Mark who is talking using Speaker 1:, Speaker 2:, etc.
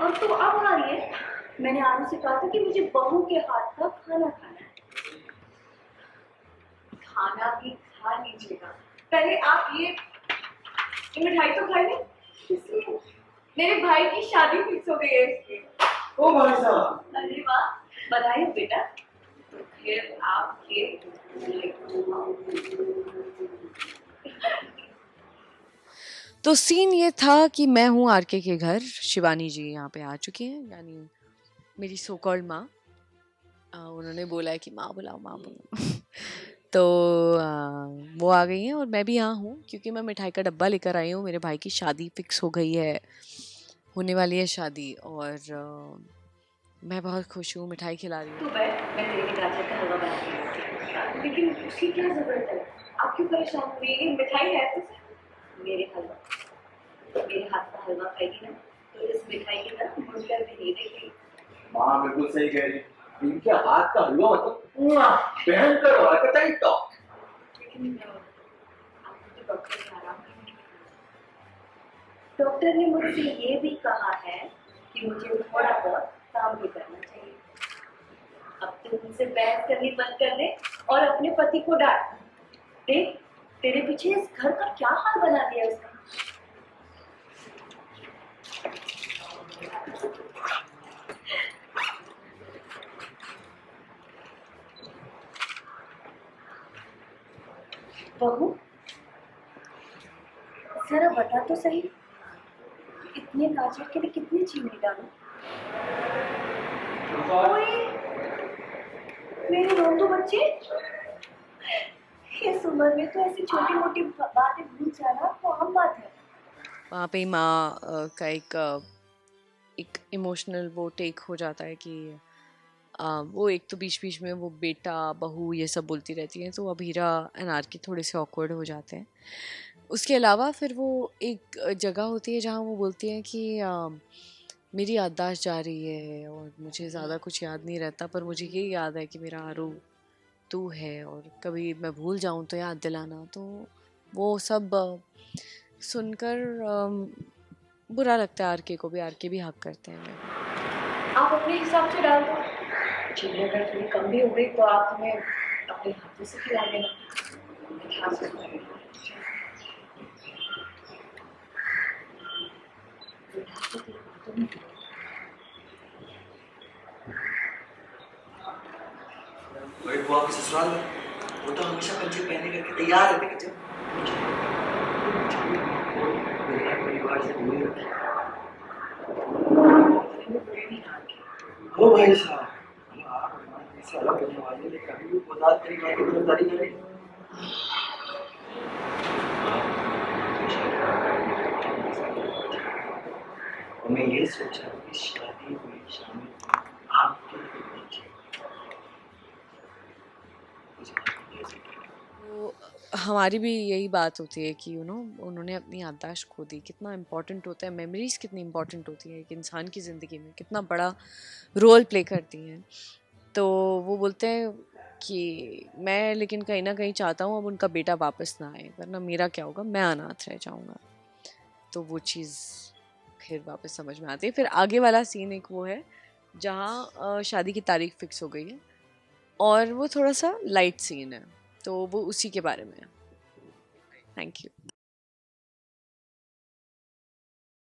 Speaker 1: और तो अब आ रही है। मैंने आरू से कहा था कि मुझे बहू के हाथ का खाना खाना है। खाना भी खा लीजिएगा, पहले आप ये मिठाई तो खाइए। इसलिए मेरे भाई की शादी फिक्स हो गई है इसलिए।
Speaker 2: ओ भाई साहब,
Speaker 1: अरे वाह, बधाई हो बेटा। तो फिर आपके
Speaker 3: तो सीन ये था कि मैं हूँ आरके के घर, शिवानी जी यहाँ पे आ चुकी हैं, यानी मेरी सो कॉल्ड माँ। उन्होंने बोला है कि माँ बुलाओ माँ बुलाओ तो वो आ गई हैं और मैं भी यहाँ हूँ क्योंकि मैं मिठाई का डब्बा लेकर आई हूँ। मेरे भाई की शादी फिक्स हो गई है, होने वाली है शादी, और मैं बहुत खुश हूँ, मिठाई खिला रही हूँ।
Speaker 1: तो मैं तेरे लिए गाजर का हलवा बना रही हूँ, लेकिन उसकी क्या जरूरत है? आप क्यों परेशान हुई? ये मिठाई है तो मेरे हाथ का हलवा खाएगी ना तो इस मिठाई की तरफ मुड़कर भी नहीं देखेगी।
Speaker 2: माँ बिल्कुल सही कह रही। इनके हाथ का हलवा मतलब भयंकर हरकत टॉप।
Speaker 1: लेकिन आपको तो डॉक्टर ने आराम करने को कहा। डॉक्टर ने मुझसे ये भी कहा है कि मुझे थोड़ा बहुत काम भी करना चाहिए। अब तुम उनसे बहस करनी बंद कर दे और अपने पति को डांट। देख, तेरे पीछे इस घर का क्या हाल बना दिया उसने। बहू, जरा बता तो सही, इतने गाजर के लिए कितनी चीनी डालूं? ओए, मेरे रोंदू बच्चे, इस उम्र में तो ऐसी छोटी मोटी बातें भूल जाना तो आम बात है।
Speaker 3: वहाँ पे माँ का एक इमोशनल वो टेक हो जाता है कि वो एक तो बीच बीच में वो बेटा बहू ये सब बोलती रहती है, तो अभीरा एंड आरके थोड़े से ऑकवर्ड हो जाते हैं। उसके अलावा फिर वो एक जगह होती है जहाँ वो बोलती हैं कि मेरी याददाश्त जा रही है और मुझे ज़्यादा कुछ याद नहीं रहता, पर मुझे ये याद है कि मेरा आरू तू है और कभी मैं भूल जाऊँ तो याद दिलाना। तो वो सब सुनकर बुरा लगता है आरके को भी, आरके भी हक करते हैं।
Speaker 1: आप अपने हिसाब से डाल दो, चीनी अगर थोड़ी कम भी हो गई तो आप हमें अपने हाथों से खिला देना।
Speaker 4: बड़ी बुआ के ससुराल में वो तो हमेशा पंचे पहने करके तैयार रहते कि जब परिवार से दूरी रखे। ओ भाई साहब, आप इससे अलग होने वाले, लेकिन अभी भी खुदा परिवार की तरफदारी करें। और मैं ये सोचा कि शादी में शामिल आपके
Speaker 3: तो हमारी भी यही बात होती है कि उन्होंने अपनी याददाश्त खो दी। कितना इम्पोर्टेंट होता है, मेमोरीज़ कितनी इम्पोर्टेंट होती है एक इंसान की ज़िंदगी में, कितना बड़ा रोल प्ले करती हैं। तो वो बोलते हैं कि मैं लेकिन कहीं ना कहीं चाहता हूँ अब उनका बेटा वापस ना आए, वरना मेरा क्या होगा, मैं अनाथ रह जाऊँगा। तो वो चीज़ फिर वापस समझ में आती है। फिर आगे वाला सीन एक वो है जहाँ शादी की तारीख फिक्स हो गई है और वो थोड़ा सा लाइट सीन है, तो वो उसी के बारे में है। Thank you.